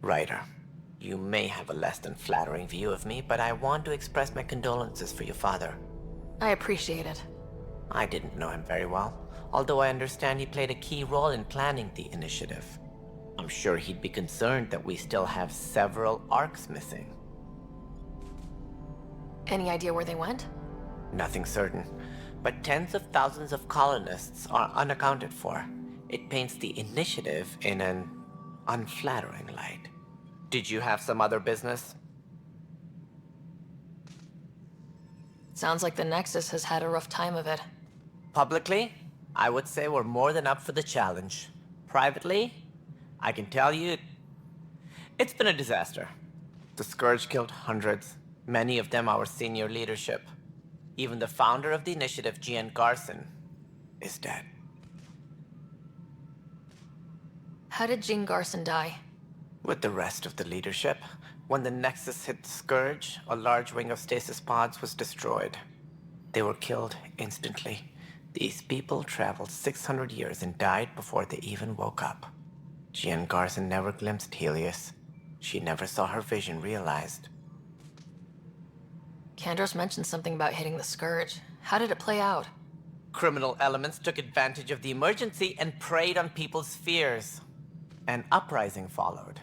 Writer, you may have a less than flattering view of me, but I want to express my condolences for your father. I appreciate it. I didn't know him very well, although I understand he played a key role in planning the initiative. I'm sure he'd be concerned that we still have several arcs missing. Any idea where they went? Nothing certain, but tens of thousands of colonists are unaccounted for. It paints the initiative in an unflattering light. Did you have some other business? Sounds like the Nexus has had a rough time of it. Publicly, I would say we're more than up for the challenge. Privately, I can tell you, it's been a disaster. The Scourge killed hundreds, many of them our senior leadership. Even the founder of the initiative, Gian Garson, is dead. How did Jean Garson die? With the rest of the leadership, when the Nexus hit the Scourge, a large wing of stasis pods was destroyed. They were killed instantly. These people traveled 600 years and died before they even woke up. Jean Garson never glimpsed Helios. She never saw her vision realized. Kandros mentioned something about hitting the Scourge. How did it play out? Criminal elements took advantage of the emergency and preyed on people's fears. An uprising followed.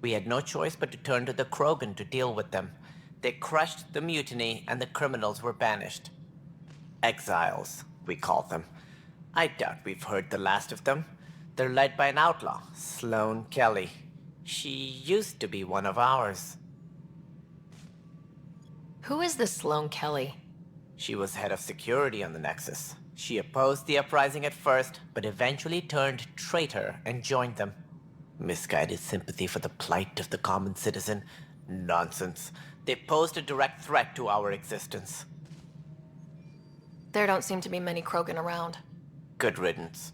We had no choice but to turn to the Krogan to deal with them. They crushed the mutiny and the criminals were banished. Exiles, we call them. I doubt we've heard the last of them. They're led by an outlaw, Sloane Kelly. She used to be one of ours. Who is this Sloane Kelly? She was head of security on the Nexus. She opposed the uprising at first, but eventually turned traitor and joined them. Misguided sympathy for the plight of the common citizen? Nonsense. They posed a direct threat to our existence. There don't seem to be many Krogan around. Good riddance.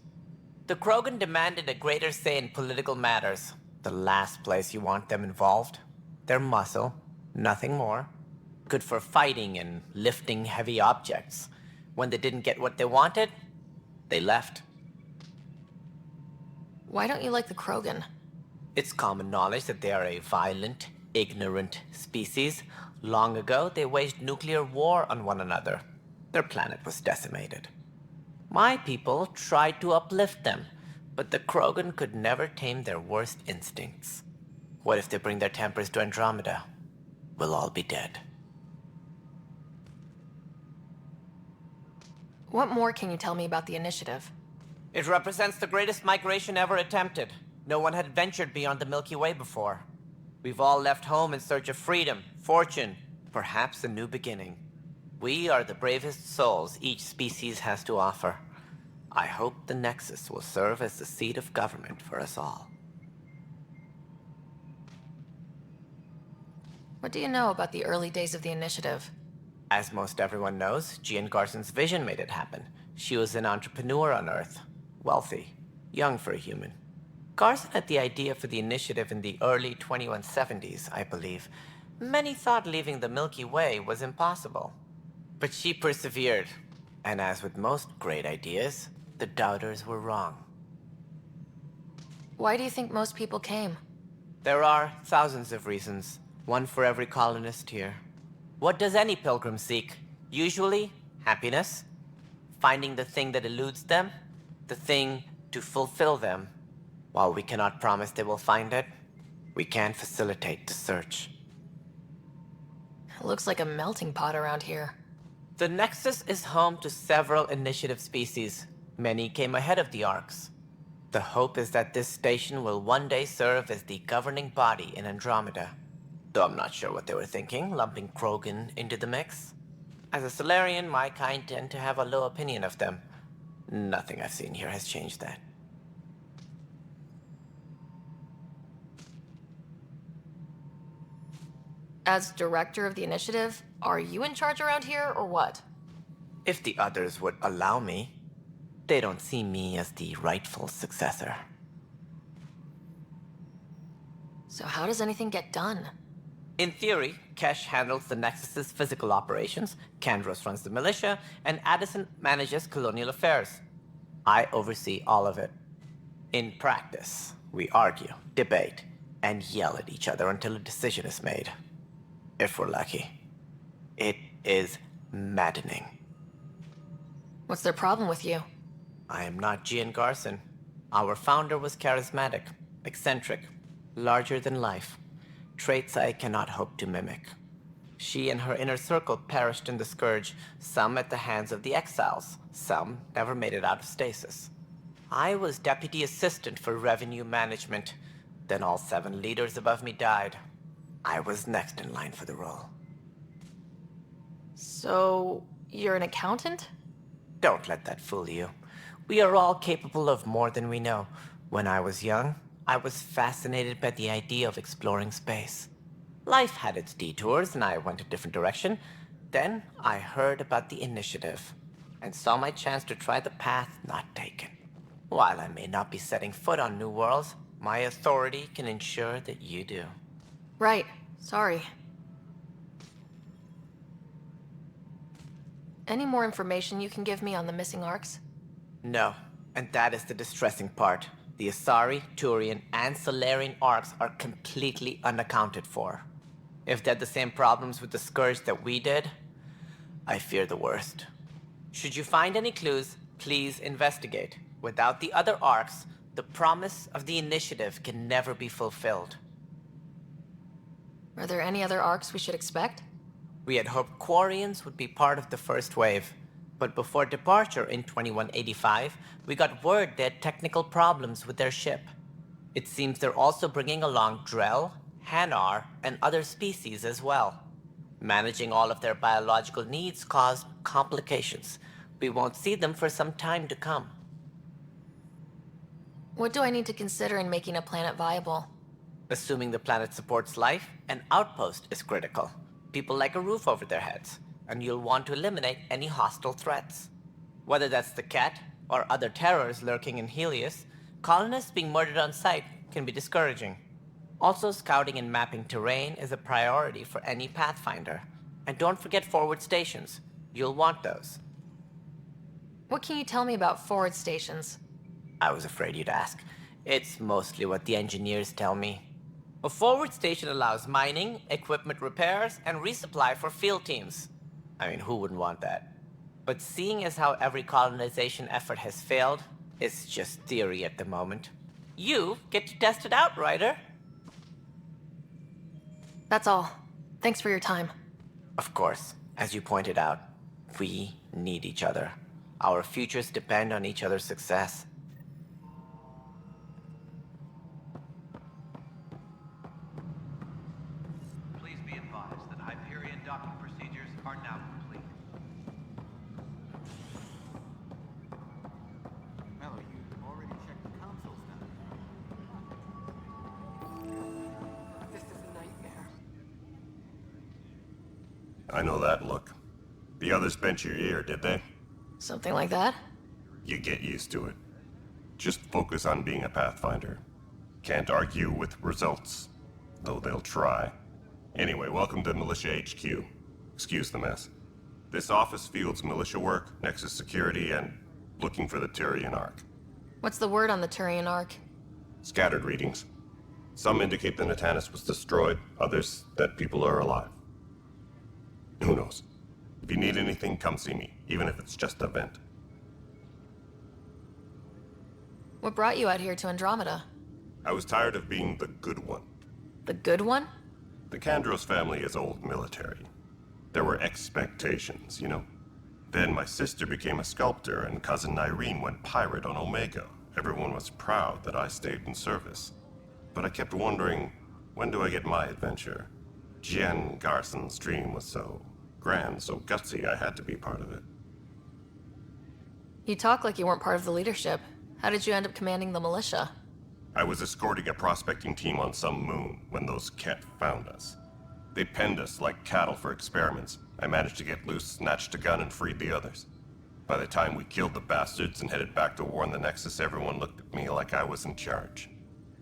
The Krogan demanded a greater say in political matters. The last place you want them involved. Their muscle, nothing more. Good for fighting and lifting heavy objects. When they didn't get what they wanted, they left. Why don't you like the Krogan? It's common knowledge that they are a violent, ignorant species. Long ago, they waged nuclear war on one another. Their planet was decimated. My people tried to uplift them, but the Krogan could never tame their worst instincts. What if they bring their tempers to Andromeda? We'll all be dead. What more can you tell me about the initiative? It represents the greatest migration ever attempted. No one had ventured beyond the Milky Way before. We've all left home in search of freedom, fortune, perhaps a new beginning. We are the bravest souls each species has to offer. I hope the Nexus will serve as the seat of government for us all. What do you know about the early days of the initiative? As most everyone knows, Gian Garson's vision made it happen. She was an entrepreneur on Earth. Wealthy. Young for a human. Garson had the idea for the initiative in the early 2170s, I believe. Many thought leaving the Milky Way was impossible. But she persevered. And as with most great ideas, the doubters were wrong. Why do you think most people came? There are thousands of reasons. One for every colonist here. What does any pilgrim seek? Usually, happiness. Finding the thing that eludes them. The thing to fulfill them. While we cannot promise they will find it, we can facilitate the search. It looks like a melting pot around here. The Nexus is home to several initiative species. Many came ahead of the Arcs. The hope is that this station will one day serve as the governing body in Andromeda. Though I'm not sure what they were thinking, lumping Krogan into the mix. As a Solarian, my kind tend to have a low opinion of them. Nothing I've seen here has changed that. As director of the initiative, are you in charge around here, or what? If the others would allow me, they don't see me as the rightful successor. So how does anything get done? In theory, Kesh handles the Nexus's physical operations, Kandros runs the militia, and Addison manages colonial affairs. I oversee all of it. In practice, we argue, debate, and yell at each other until a decision is made. If we're lucky. It is maddening. What's their problem with you? I am not Gian Garson. Our founder was charismatic, eccentric, larger than life. Traits I cannot hope to mimic. She and her inner circle perished in the Scourge, some at the hands of the Exiles, some never made it out of stasis. I was deputy assistant for revenue management. Then all 7 leaders above me died. I was next in line for the role. So, you're an accountant? Don't let that fool you. We are all capable of more than we know. When I was young, I was fascinated by the idea of exploring space. Life had its detours, and I went a different direction. Then I heard about the initiative, and saw my chance to try the path not taken. While I may not be setting foot on new worlds, my authority can ensure that you do. Right. Sorry. Any more information you can give me on the missing arcs? No, and that is the distressing part. The Asari, Turian, and Solarian arcs are completely unaccounted for. If they had the same problems with the Scourge that we did, I fear the worst. Should you find any clues, please investigate. Without the other arcs, the promise of the initiative can never be fulfilled. Are there any other arcs we should expect? We had hoped Quarians would be part of the first wave, but before departure in 2185, we got word they had technical problems with their ship. It seems they're also bringing along Drell, Hanar, and other species as well. Managing all of their biological needs caused complications. We won't see them for some time to come. What do I need to consider in making a planet viable? Assuming the planet supports life, an outpost is critical. People like a roof over their heads, and you'll want to eliminate any hostile threats. Whether that's the cat or other terrors lurking in Helios, colonists being murdered on sight can be discouraging. Also, scouting and mapping terrain is a priority for any Pathfinder. And don't forget forward stations. You'll want those. What can you tell me about forward stations? I was afraid you'd ask. It's mostly what the engineers tell me. A forward station allows mining, equipment repairs, and resupply for field teams. I mean, who wouldn't want that? But seeing as how every colonization effort has failed, it's just theory at the moment. You get to test it out, Ryder. That's all. Thanks for your time. Of course, as you pointed out, we need each other. Our futures depend on each other's success. Please be advised that Hyperion docking procedures are now complete. Mello, you already checked the consoles now. This is a nightmare. I know that look. The others bent your ear, did they? Something like that? You get used to it. Just focus on being a Pathfinder. Can't argue with results, though they'll try. Anyway, welcome to Militia HQ. Excuse the mess. This office fields militia work, Nexus security, and looking for the Turian Ark. What's the word on the Turian arc? Scattered readings. Some indicate the Natanus was destroyed, others that people are alive. Who knows? If you need anything, come see me, even if it's just a vent. What brought you out here to Andromeda? I was tired of being the good one. The good one? The Kandros family is old military. There were expectations, you know? Then my sister became a sculptor and cousin Irene went pirate on Omega. Everyone was proud that I stayed in service. But I kept wondering, when do I get my adventure? Jen Garson's dream was so grand, so gutsy, I had to be part of it. You talk like you weren't part of the leadership. How did you end up commanding the militia? I was escorting a prospecting team on some moon when those Ket found us. They penned us like cattle for experiments. I managed to get loose, snatched a gun, and freed the others. By the time we killed the bastards and headed back to war in the Nexus, everyone looked at me like I was in charge.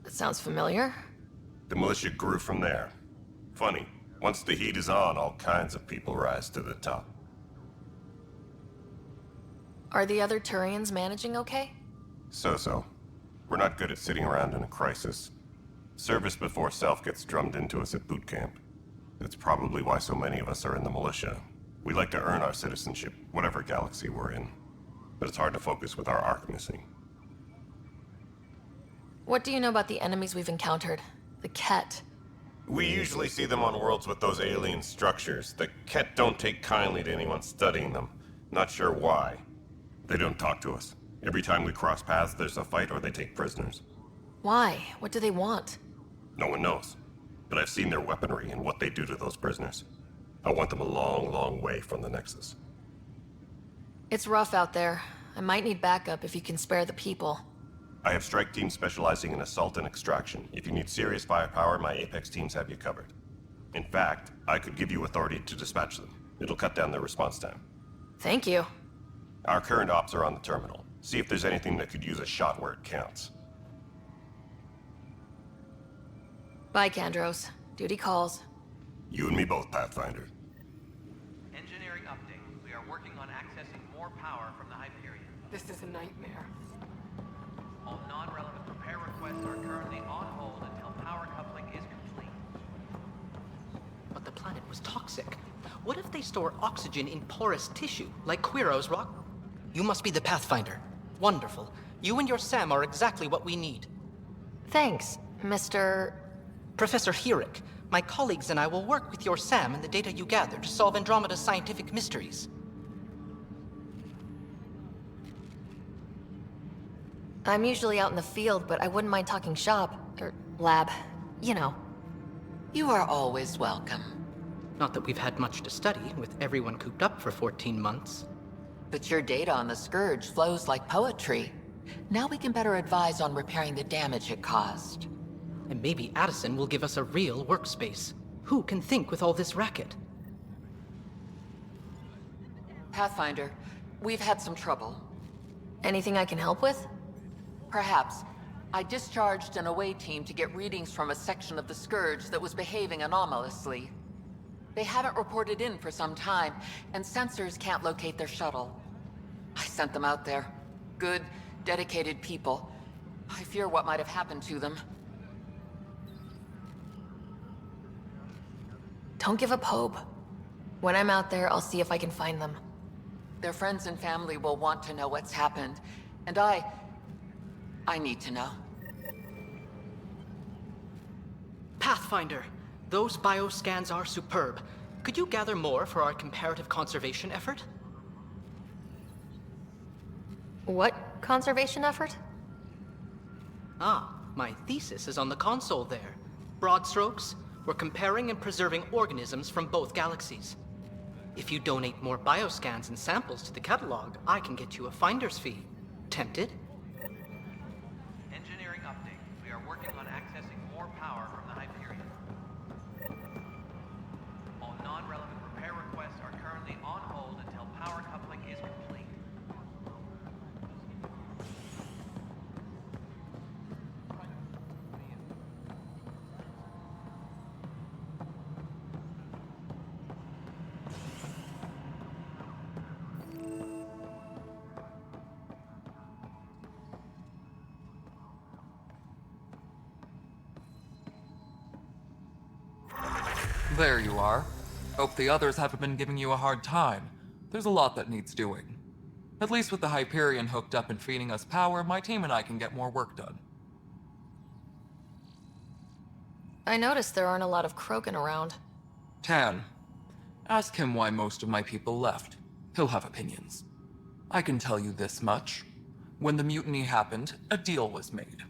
That sounds familiar. The militia grew from there. Funny, once the heat is on, all kinds of people rise to the top. Are the other Turians managing okay? So-so. We're not good at sitting around in a crisis. Service before self gets drummed into us at boot camp. That's probably why so many of us are in the militia. We like to earn our citizenship, whatever galaxy we're in. But it's hard to focus with our arc missing. What do you know about the enemies we've encountered? The Ket. We usually see them on worlds with those alien structures. The Ket don't take kindly to anyone studying them. Not sure why. They don't talk to us. Every time we cross paths, there's a fight or they take prisoners. Why? What do they want? No one knows. But I've seen their weaponry and what they do to those prisoners. I want them a long, long way from the Nexus. It's rough out there. I might need backup if you can spare the people. I have strike teams specializing in assault and extraction. If you need serious firepower, my Apex teams have you covered. In fact, I could give you authority to dispatch them. It'll cut down their response time. Thank you. Our current ops are on the terminal. See if there's anything that could use a shot where it counts. Bye, Kandros. Duty calls. You and me both, Pathfinder. Engineering update. We are working on accessing more power from the Hyperion. This is a nightmare. All non-relevant repair requests are currently on hold until power coupling is complete. But the planet was toxic. What if they store oxygen in porous tissue, like Quiro's rock? You must be the Pathfinder. Wonderful. You and your Sam are exactly what we need. Thanks, Mr. Professor Herrick, my colleagues and I will work with your Sam and the data you gather to solve Andromeda's scientific mysteries. I'm usually out in the field, but I wouldn't mind talking shop. Or lab. You know. You are always welcome. Not that we've had much to study, with everyone cooped up for 14 months. But your data on the Scourge flows like poetry. Now we can better advise on repairing the damage it caused. And maybe Addison will give us a real workspace. Who can think with all this racket? Pathfinder, we've had some trouble. Anything I can help with? Perhaps. I discharged an away team to get readings from a section of the Scourge that was behaving anomalously. They haven't reported in for some time, and sensors can't locate their shuttle. I sent them out there. Good, dedicated people. I fear what might have happened to them. Don't give up hope. When I'm out there, I'll see if I can find them. Their friends and family will want to know what's happened, and I need to know. Pathfinder, those bioscans are superb. Could you gather more for our comparative conservation effort? What conservation effort? Ah, my thesis is on the console there. Broad strokes, we're comparing and preserving organisms from both galaxies. If you donate more bioscans and samples to the catalog, I can get you a finder's fee. Tempted? Engineering update. We are working on accessing more power from the Hyperion. All non-relevant repair requests are currently on hold until power coupling is complete. There you are. Hope the others haven't been giving you a hard time. There's a lot that needs doing. At least with the Hyperion hooked up and feeding us power, my team and I can get more work done. I noticed there aren't a lot of Krogan around. Tan, ask him why most of my people left. He'll have opinions. I can tell you this much. When the mutiny happened, a deal was made.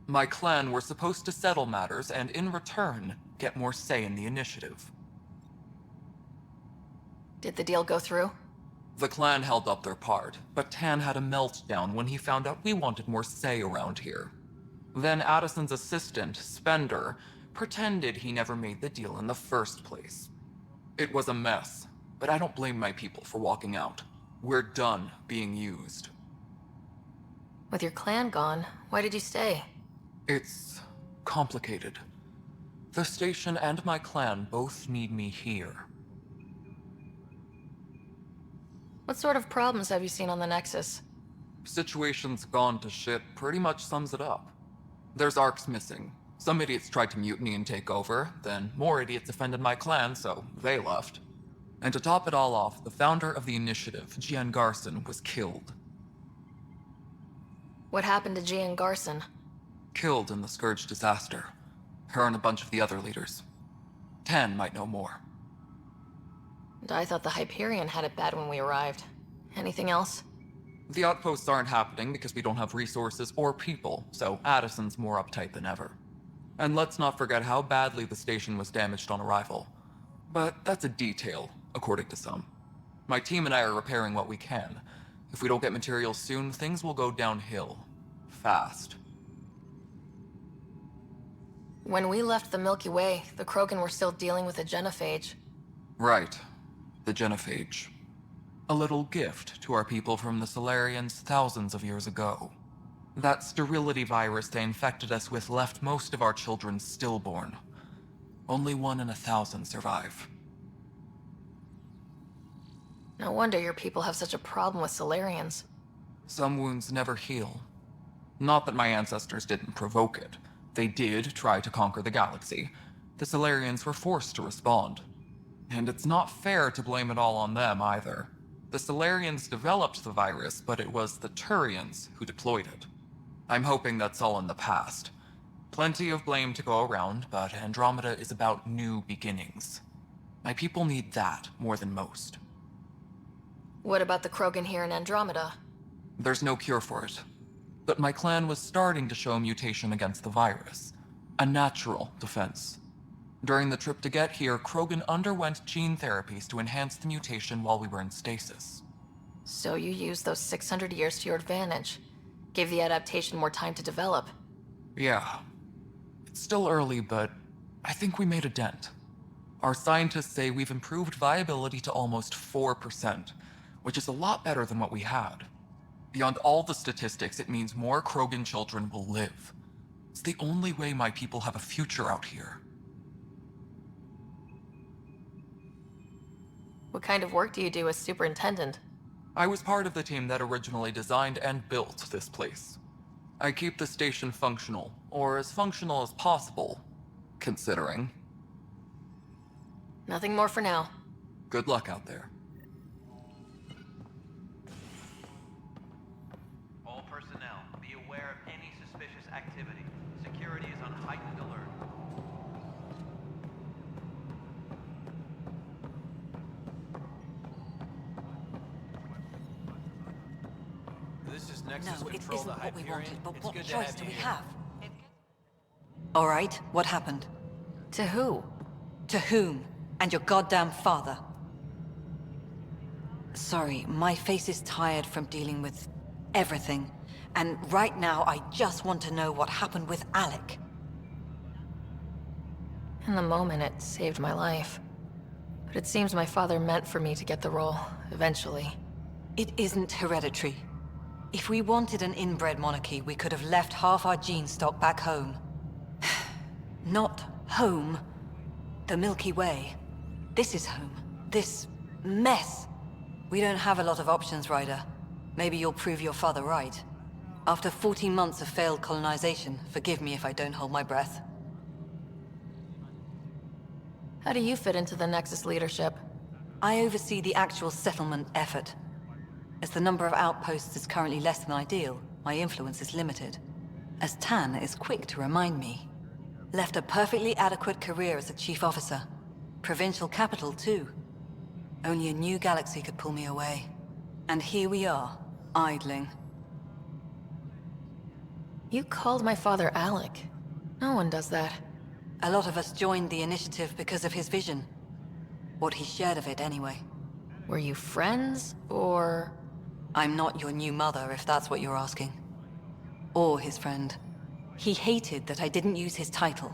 My clan were supposed to settle matters and, in return, get more say in the initiative. Did the deal go through? The clan held up their part, but Tan had a meltdown when he found out we wanted more say around here. Then Addison's assistant, Spender, pretended he never made the deal in the first place. It was a mess, but I don't blame my people for walking out. We're done being used. With your clan gone, why did you stay? It's complicated. The station and my clan both need me here. What sort of problems have you seen on the Nexus? Situation's gone to shit pretty much sums it up. There's arcs missing, Some idiots tried to mutiny and take over, then more idiots offended my clan, so they left. And to top it all off, the founder of the initiative, Jian Garson, was killed. What happened to Jian Garson? Killed in the Scourge disaster. Her and a bunch of the other leaders. Tan might know more. And I thought the Hyperion had it bad when we arrived. Anything else? The outposts aren't happening because we don't have resources or people, so Addison's more uptight than ever. And let's not forget how badly the station was damaged on arrival. But that's a detail, according to some. My team and I are repairing what we can. If we don't get materials soon, things will go downhill. Fast. When we left the Milky Way, the Krogan were still dealing with the genophage. Right. The genophage. A little gift to our people from the Solarians thousands of years ago. That sterility virus they infected us with left most of our children stillborn. Only 1 in 1,000 survive. No wonder your people have such a problem with Solarians. Some wounds never heal. Not that my ancestors didn't provoke it. They did try to conquer the galaxy. The Solarians were forced to respond. And it's not fair to blame it all on them either. The Solarians developed the virus, but it was the Turians who deployed it. I'm hoping that's all in the past. Plenty of blame to go around, but Andromeda is about new beginnings. My people need that more than most. What about the Krogan here in Andromeda? There's no cure for it. But my clan was starting to show mutation against the virus. A natural defense. During the trip to get here, Krogan underwent gene therapies to enhance the mutation while we were in stasis. So you used those 600 years to your advantage. Gave the adaptation more time to develop. Yeah. It's still early, but I think we made a dent. Our scientists say we've improved viability to almost 4%, which is a lot better than what we had. Beyond all the statistics, it means more Krogan children will live. It's the only way my people have a future out here. What kind of work do you do as superintendent? I was part of the team that originally designed and built this place. I keep the station functional, or as functional as possible, considering. Nothing more for now. Good luck out there. All personnel, be aware of any suspicious activity. Security is on heightened alert. This is No, Nexus it Control isn't the what we Hyperion. wanted, but It's what good to choice have do you we here. have? All right, what happened? To who? To whom? And your goddamn father. Sorry, my face is tired from dealing with everything. And right now, I just want to know what happened with Alec. In the moment, it saved my life. But it seems my father meant for me to get the role, eventually. It isn't hereditary. If we wanted an inbred monarchy, we could have left half our gene stock back home. Not home. The Milky Way. This is home. This mess. We don't have a lot of options, Ryder. Maybe you'll prove your father right. After 14 months of failed colonization, forgive me if I don't hold my breath. How do you fit into the Nexus leadership? I oversee the actual settlement effort. As the number of outposts is currently less than ideal, my influence is limited. As Tan is quick to remind me. Left a perfectly adequate career as a chief officer. Provincial capital, too. Only a new galaxy could pull me away. And here we are, idling. You called my father Alec. No one does that. A lot of us joined the initiative because of his vision. What he shared of it, anyway. Were you friends, or...? I'm not your new mother, if that's what you're asking. Or his friend. He hated that I didn't use his title.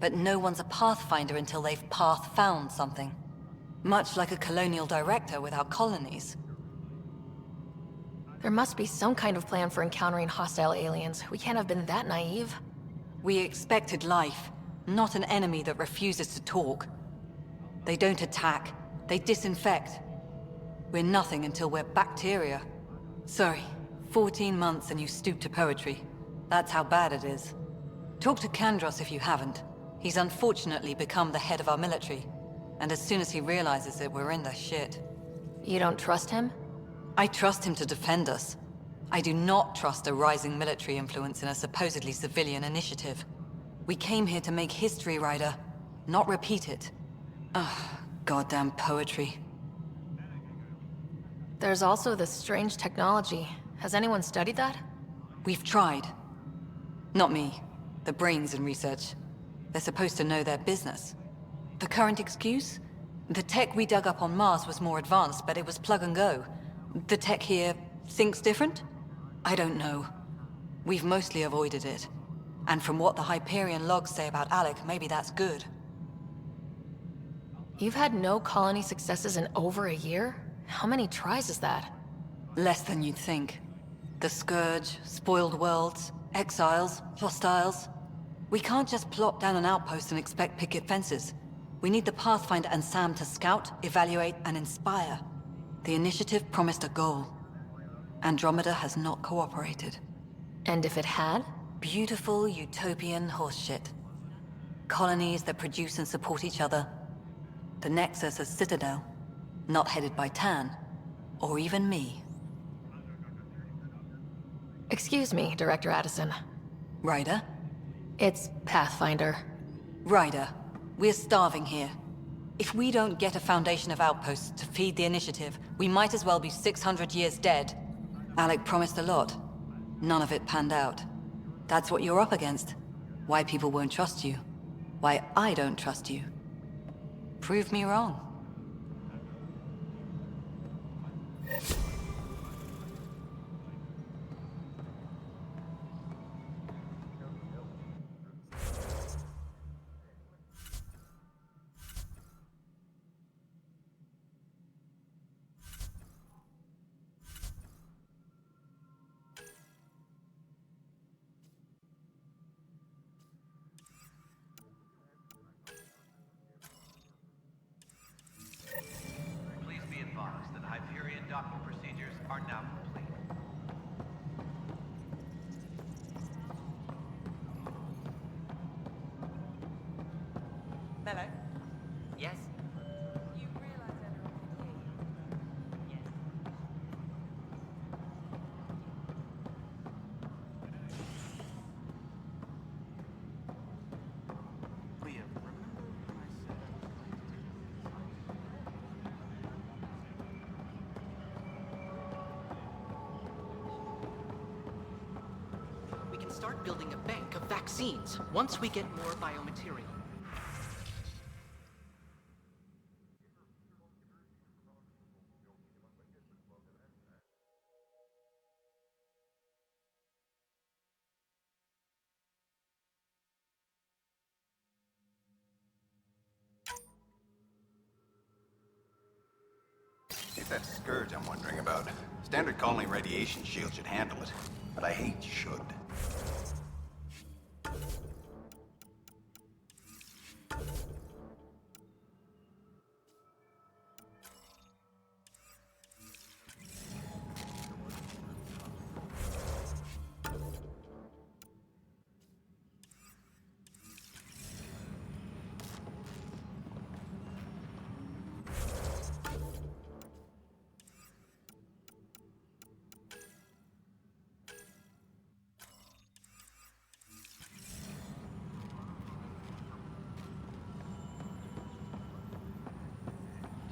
But no one's a pathfinder until they've path-found something. Much like a colonial director without colonies. There must be some kind of plan for encountering hostile aliens. We can't have been that naive. We expected life, not an enemy that refuses to talk. They don't attack, they disinfect. We're nothing until we're bacteria. Sorry, 14 months and you stoop to poetry. That's how bad it is. Talk to Kandros if you haven't. He's unfortunately become the head of our military. And as soon as he realizes it, we're in the shit. You don't trust him? I trust him to defend us. I do not trust a rising military influence in a supposedly civilian initiative. We came here to make history, Ryder, not repeat it. Ugh, goddamn poetry. There's also this strange technology. Has anyone studied that? We've tried. Not me. The brains in research. They're supposed to know their business. The current excuse? The tech we dug up on Mars was more advanced, but it was plug and go. The tech here thinks different? I don't know. We've mostly avoided it. And from what the Hyperion logs say about Alec, maybe that's good. You've had no colony successes in over a year? How many tries is that? Less than you'd think. The Scourge, spoiled worlds, exiles, hostiles. We can't just plop down an outpost and expect picket fences. We need the Pathfinder and Sam to scout, evaluate, and inspire. The initiative promised a goal. Andromeda has not cooperated. And if it had? Beautiful utopian horseshit. Colonies that produce and support each other. The Nexus a citadel, not headed by Tan, or even me. Excuse me, Director Addison. Ryder? It's Pathfinder. Ryder, we're starving here. If we don't get a foundation of outposts to feed the initiative, we might as well be 600 years dead. Alec promised a lot. None of it panned out. That's what you're up against. Why people won't trust you. Why I don't trust you. Prove me wrong. Please be advised that Hyperion docking procedures are now complete. Hello? Yes? Leah, remember when I said I'd like to take We can start building a bank of vaccines once we get more biomaterial. It's that scourge I'm wondering about. Standard colony radiation shield should handle it, but I hate should.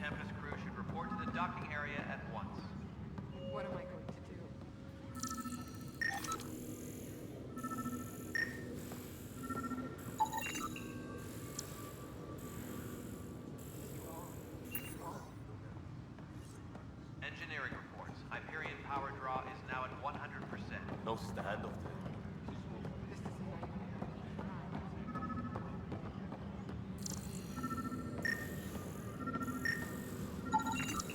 Tempest crew should report to the docking area at once. What am I going to do? Engineering reports. Hyperion power draw is now at 100%. No standoff. This is a nightmare.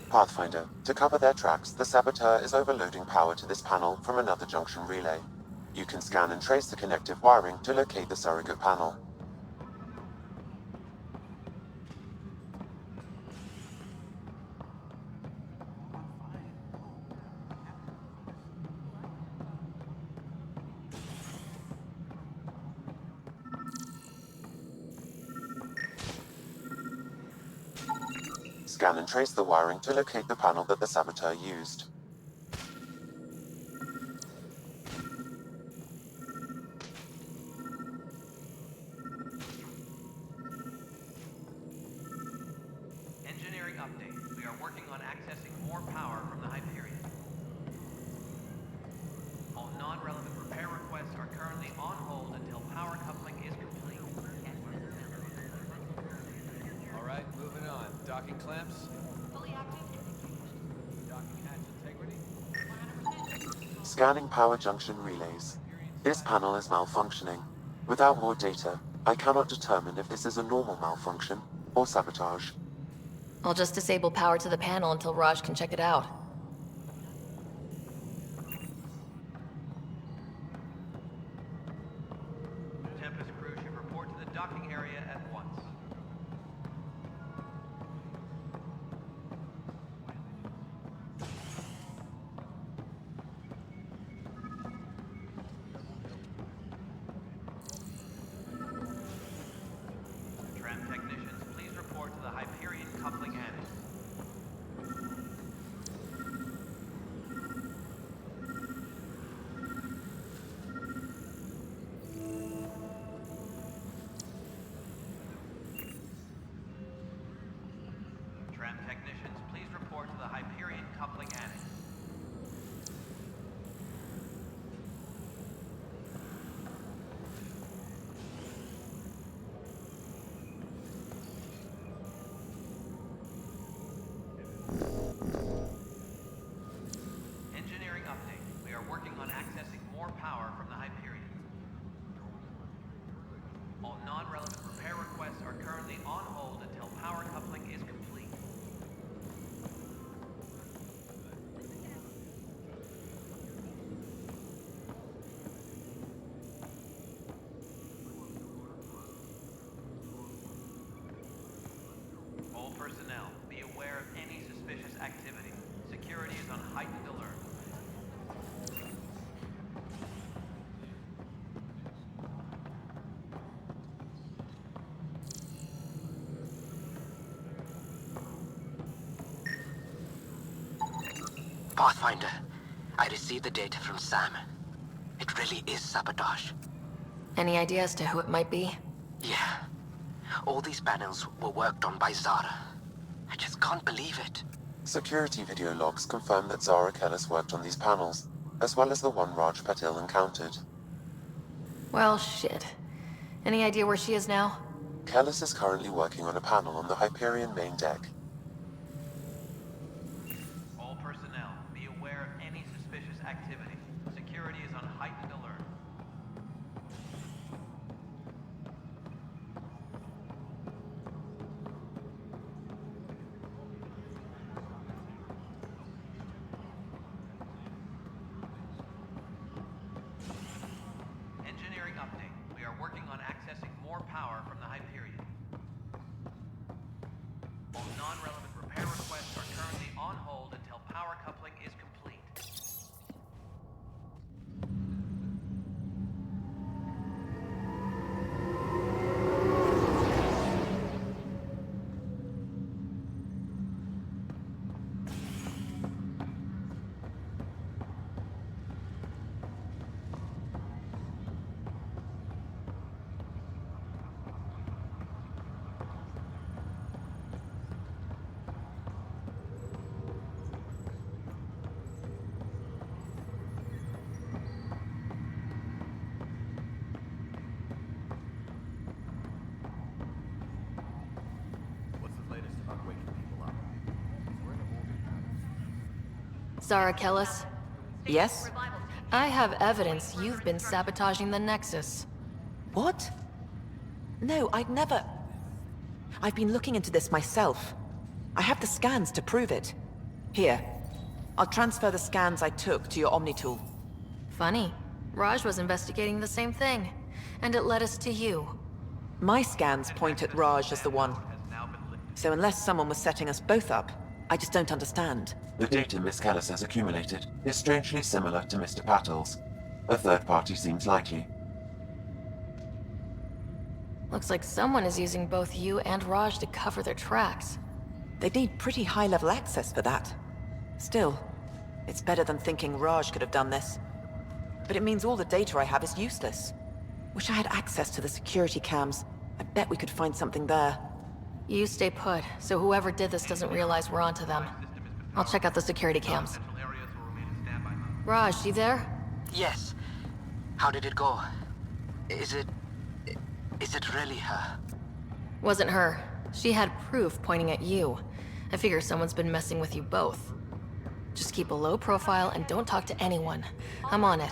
Pathfinder, to cover their tracks, the saboteur is overloading power to this panel from another junction relay. You can scan and trace the connective wiring to locate the surrogate panel. Scan and trace the wiring to locate the panel that the saboteur used. Engineering update. We are working on accessing more power from the Hyperion. All non-relevant repair requests are currently on hold until power coupling is complete. All right, moving on. Docking clamps. Fully active. Docking hatch integrity. Scanning power junction relays. This panel is malfunctioning. Without more data, I cannot determine if this is a normal malfunction or sabotage. I'll just disable power to the panel until Raj can check it out. Tempest crew should report to the docking area at once. Tram technicians, please report to the Hyperion coupling annex. Tram technicians, please report to the Hyperion coupling annex. Engineering update. We are working on accessing more power from the Hyperion. All non-relevant repair requests are currently on hold until power coupling is complete. All personnel, be aware of any suspicious activity. Security is on heightened alert. Pathfinder, I received the data from Sam. It really is sabotage. Any idea as to who it might be? Yeah. All these panels were worked on by Zara. I just can't believe it. Security video logs confirm that Zara Kellis worked on these panels, as well as the one Raj Patil encountered. Well, shit. Any idea where she is now? Kellis is currently working on a panel on the Hyperion main deck. All personnel, be aware of any suspicious activity. Security is on heightened alert. Engineering update. We are working on accessing more power from the Hyperion. All non-relevant repair requests are currently on hold until power coupling is complete. What's the latest about waking people up? We're in a holding pattern. Zara Kellis? Yes? I have evidence you've been sabotaging the Nexus. What? No, I'd never... I've been looking into this myself. I have the scans to prove it. Here. I'll transfer the scans I took to your Omni tool. Funny. Raj was investigating the same thing, and it led us to you. My scans point at Raj as the one. So unless someone was setting us both up, I just don't understand. The data Miss Kellis has accumulated is strangely similar to Mr. Patil's. A third party seems likely. Looks like someone is using both you and Raj to cover their tracks. They'd need pretty high-level access for that. Still, it's better than thinking Raj could have done this. But it means all the data I have is useless. Wish I had access to the security cams. I bet we could find something there. You stay put, so whoever did this doesn't realize we're onto them. I'll check out the security cams. Central areas will remain in standby mode. Raj, you there? Yes. How did it go? Is it really her? Wasn't her. She had proof pointing at you. I figure someone's been messing with you both. Just keep a low profile and don't talk to anyone. I'm on it.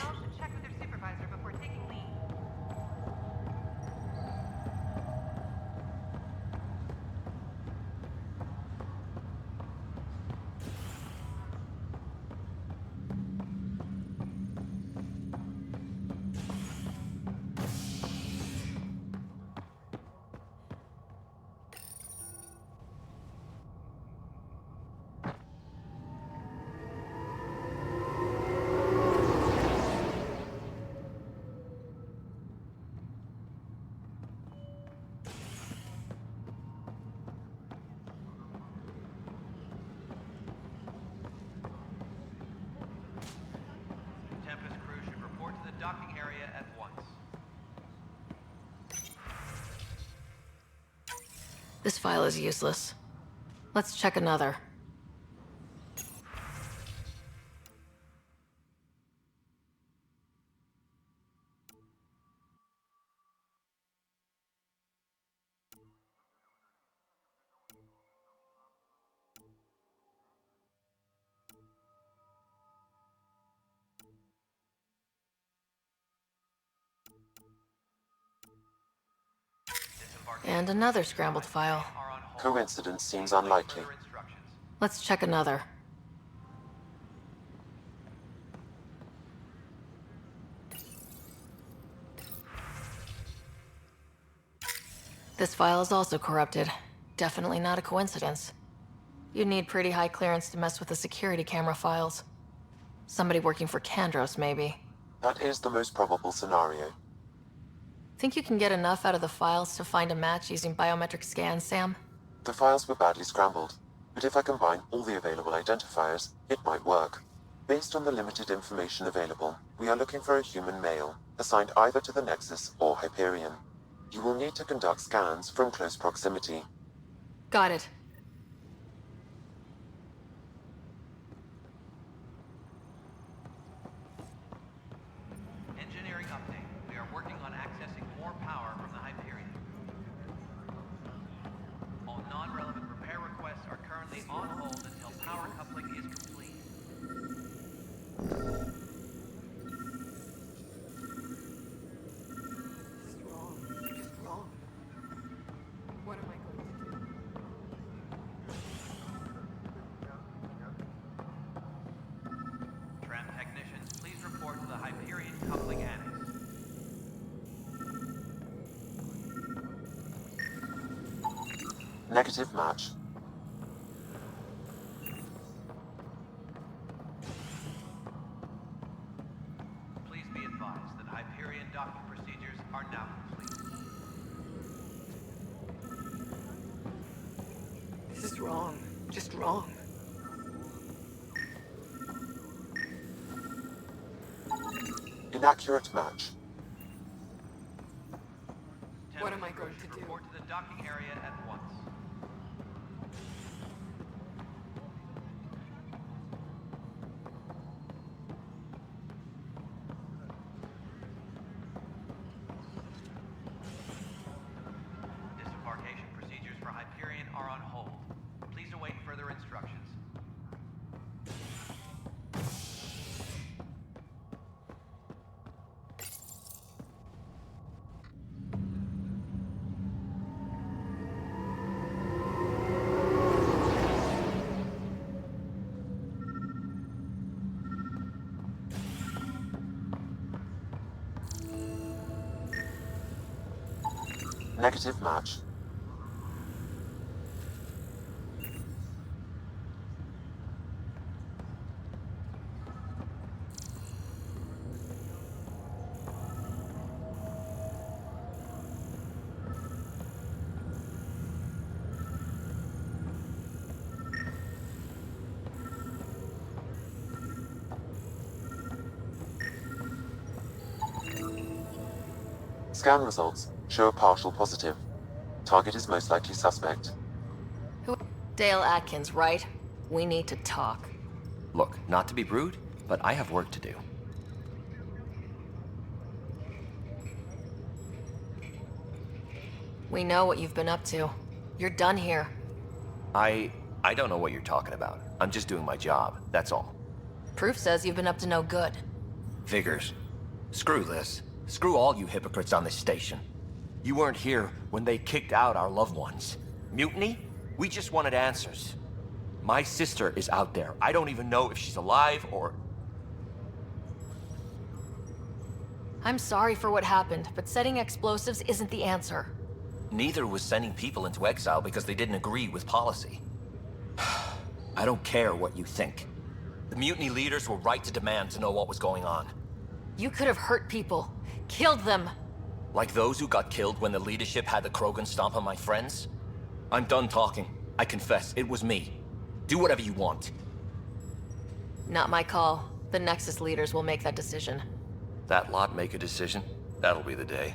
Tempest crew should report to the docking area at once. This file is useless. Let's check another. And another scrambled file. Coincidence seems unlikely. Let's check another. This file is also corrupted. Definitely not a coincidence. You'd need pretty high clearance to mess with the security camera files. Somebody working for Kandros, maybe. That is the most probable scenario. Think you can get enough out of the files to find a match using biometric scans, Sam? The files were badly scrambled, but if I combine all the available identifiers, it might work. Based on the limited information available, we are looking for a human male, assigned either to the Nexus or Hyperion. You will need to conduct scans from close proximity. Got it. Engineering update. We are working on accessing more power from the Hyperion. All non-relevant repair requests are currently on hold until power coupling is complete. What am I going to do? Tram technicians, please report to the Hyperion coupling annex. Negative match. Please be advised that Hyperion docking procedures are now complete. This is wrong. Just wrong. Inaccurate match. What am I going to do? Report to the docking area at once. Disembarkation procedures for Hyperion are on hold. Please await further instructions. Negative match. Scan results show a partial positive. Target is most likely suspect. Dale Atkins, right? We need to talk. Look, not to be rude, but I have work to do. We know what you've been up to. You're done here. I don't know what you're talking about. I'm just doing my job, that's all. Proof says you've been up to no good. Figures. Screw this. Screw all you hypocrites on this station. You weren't here when they kicked out our loved ones. Mutiny? We just wanted answers. My sister is out there. I don't even know if she's alive or... I'm sorry for what happened, but setting explosives isn't the answer. Neither was sending people into exile because they didn't agree with policy. I don't care what you think. The mutiny leaders were right to demand to know what was going on. You could have hurt people. Killed them. Like those who got killed when the leadership had the Krogan stomp on my friends? I'm done talking. I confess, it was me. Do whatever you want. Not my call. The Nexus leaders will make that decision. That lot make a decision? That'll be the day.